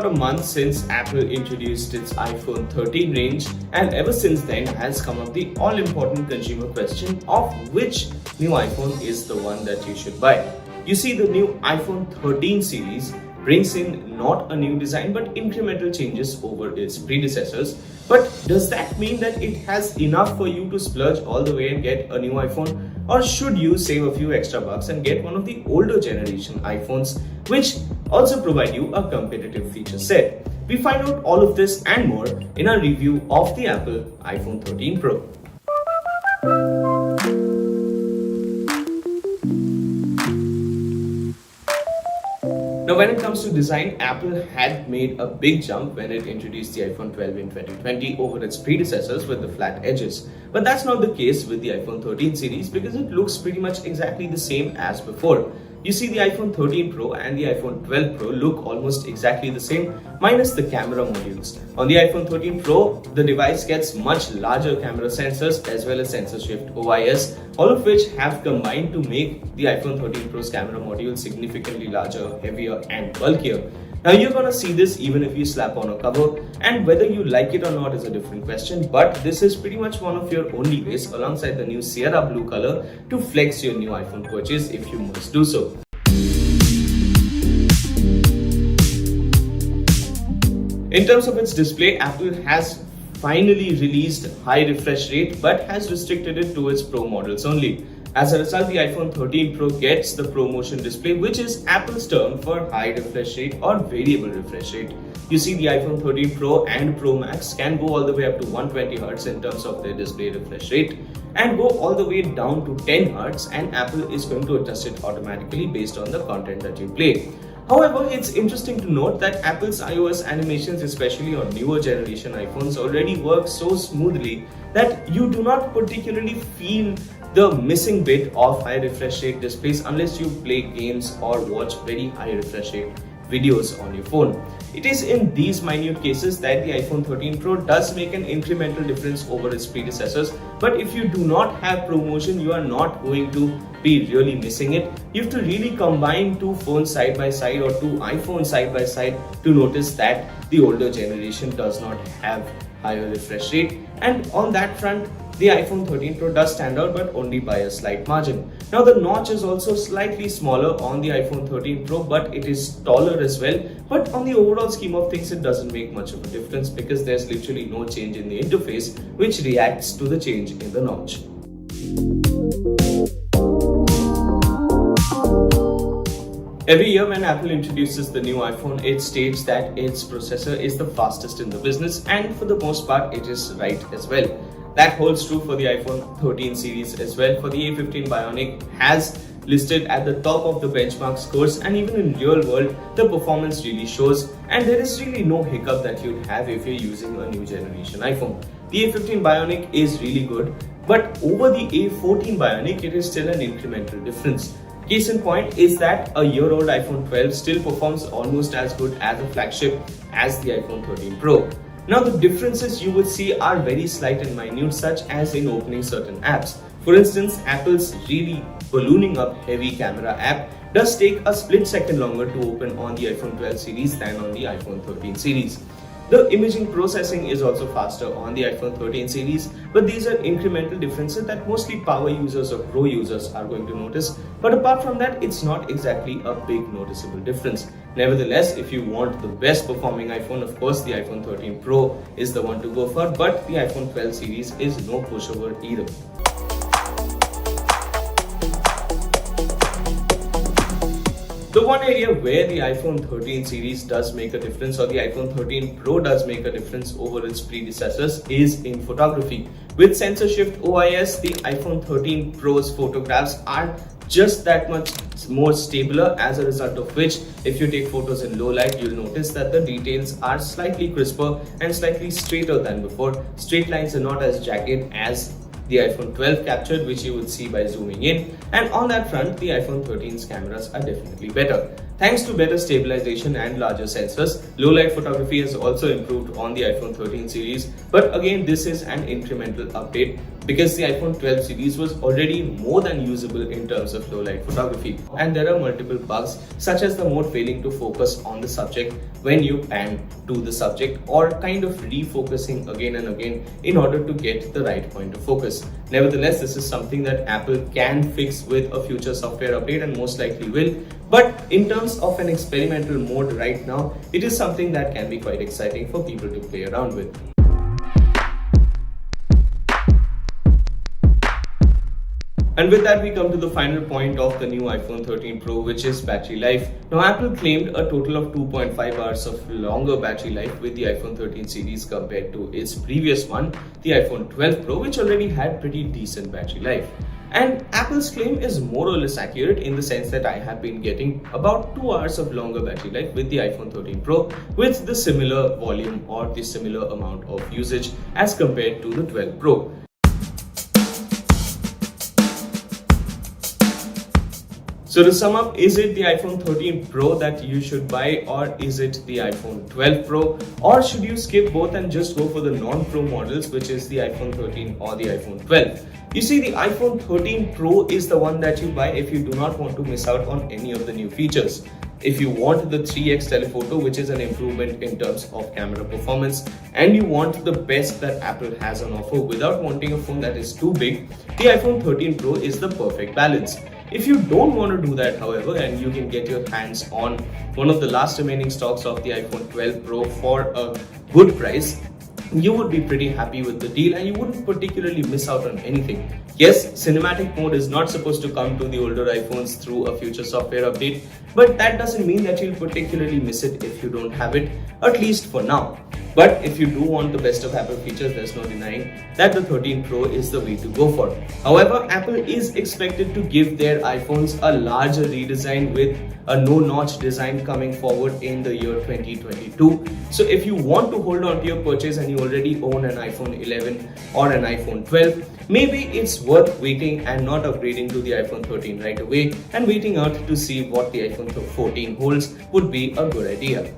about a month since Apple introduced its iPhone 13 range, and ever since then has come up the all-important consumer question of which new iPhone is the one that you should buy. You see, the new iPhone 13 series brings in not a new design but incremental changes over its predecessors. But does that mean that it has enough for you to splurge all the way and get a new iPhone? Or should you save a few extra bucks and get one of the older generation iPhones which also provide you a competitive feature set? We find out all of this and more in our review of the Apple iPhone 13 Pro. Now, when it comes to design, Apple had made a big jump when it introduced the iPhone 12 in 2020 over its predecessors with the flat edges. But that's not the case with the iPhone 13 series because it looks pretty much exactly the same as before. You see, the iPhone 13 Pro and the iPhone 12 Pro look almost exactly the same, minus the camera modules. On the iPhone 13 Pro, the device gets much larger camera sensors as well as sensor shift OIS, all of which have combined to make the iPhone 13 Pro's camera module significantly larger, heavier and bulkier. Now, you're gonna see this even if you slap on a cover, and whether you like it or not is a different question, but this is pretty much one of your only ways, alongside the new Sierra blue color, to flex your new iPhone purchase if you must do so. In terms of its display, Apple has finally released high refresh rate but has restricted it to its Pro models only. As a result, the iPhone 13 Pro gets the ProMotion display, which is Apple's term for high refresh rate or variable refresh rate. You see, the iPhone 13 Pro and Pro Max can go all the way up to 120Hz in terms of their display refresh rate and go all the way down to 10Hz, and Apple is going to adjust it automatically based on the content that you play. However, it's interesting to note that Apple's iOS animations, especially on newer generation iPhones, already work so smoothly that you do not particularly feel the missing bit of high refresh rate displays unless you play games or watch very high refresh rate videos on your phone. It is in these minute cases that the iPhone 13 Pro does make an incremental difference over its predecessors, but if you do not have ProMotion, you are not going to be really missing it. You have to really combine two phones side by side or two iPhones side by side to notice that the older generation does not have higher refresh rate, and on that front, the iPhone 13 Pro does stand out, but only by a slight margin. Now, the notch is also slightly smaller on the iPhone 13 Pro, but it is taller as well. But on the overall scheme of things, it doesn't make much of a difference because there's literally no change in the interface which reacts to the change in the notch. Every year when Apple introduces the new iPhone, it states that its processor is the fastest in the business, and for the most part, it is right as well. That holds true for the iPhone 13 series as well. For the A15 Bionic has listed at the top of the benchmark scores, and even in real world the performance really shows, and there is really no hiccup that you'd have if you're using a new generation iPhone. The A15 Bionic is really good, but over the A14 Bionic it is still an incremental difference. Case in point is that a year-old iPhone 12 still performs almost as good as a flagship as the iPhone 13 Pro. Now, the differences you would see are very slight and minute, such as in opening certain apps. For instance, Apple's really ballooning up heavy camera app does take a split second longer to open on the iPhone 12 series than on the iPhone 13 series. The imaging processing is also faster on the iPhone 13 series, but these are incremental differences that mostly power users or pro users are going to notice. But apart from that, it's not exactly a big noticeable difference. Nevertheless, if you want the best performing iPhone, of course the iPhone 13 Pro is the one to go for, but the iPhone 12 series is no pushover either. The one area where the iPhone 13 series does make a difference, or the iPhone 13 Pro does make a difference over its predecessors, is in photography. With sensor shift OIS, the iPhone 13 Pro's photographs are just that much more stabler, as a result of which, if you take photos in low light, you'll notice that the details are slightly crisper and slightly straighter than before. Straight lines are not as jagged as the iPhone 12 captured, which you would see by zooming in, and on that front, the iPhone 13's cameras are definitely better. Thanks to better stabilization and larger sensors, low light photography has also improved on the iPhone 13 series. But again, this is an incremental update because the iPhone 12 series was already more than usable in terms of low light photography. And there are multiple bugs such as the mode failing to focus on the subject when you pan to the subject, or kind of refocusing again and again in order to get the right point of focus. Nevertheless, this is something that Apple can fix with a future software update and most likely will. But in terms of an experimental mode right now, it is something that can be quite exciting for people to play around with. And with that, we come to the final point of the new iPhone 13 Pro, which is battery life. Now, Apple claimed a total of 2.5 hours of longer battery life with the iPhone 13 series compared to its previous one, the iPhone 12 Pro, which already had pretty decent battery life. And Apple's claim is more or less accurate in the sense that I have been getting about 2 hours of longer battery life with the iPhone 13 Pro with the similar volume or the similar amount of usage as compared to the 12 Pro. So to sum up, is it the iPhone 13 Pro that you should buy, or is it the iPhone 12 Pro? Or should you skip both and just go for the non-Pro models, which is the iPhone 13 or the iPhone 12? You see, the iPhone 13 Pro is the one that you buy if you do not want to miss out on any of the new features. If you want the 3x telephoto, which is an improvement in terms of camera performance, and you want the best that Apple has on offer without wanting a phone that is too big, the iPhone 13 Pro is the perfect balance. If you don't want to do that, however, and you can get your hands on one of the last remaining stocks of the iPhone 12 Pro for a good price, you would be pretty happy with the deal and you wouldn't particularly miss out on anything. Yes, cinematic mode is not supposed to come to the older iPhones through a future software update, but that doesn't mean that you'll particularly miss it if you don't have it, at least for now. But if you do want the best of Apple features, there's no denying that the 13 Pro is the way to go for. However, Apple is expected to give their iPhones a larger redesign with a no-notch design coming forward in the year 2022. So if you want to hold on to your purchase and you already own an iPhone 11 or an iPhone 12, maybe it's worth waiting and not upgrading to the iPhone 13 right away and waiting out to see what the iPhone 14 holds would be a good idea.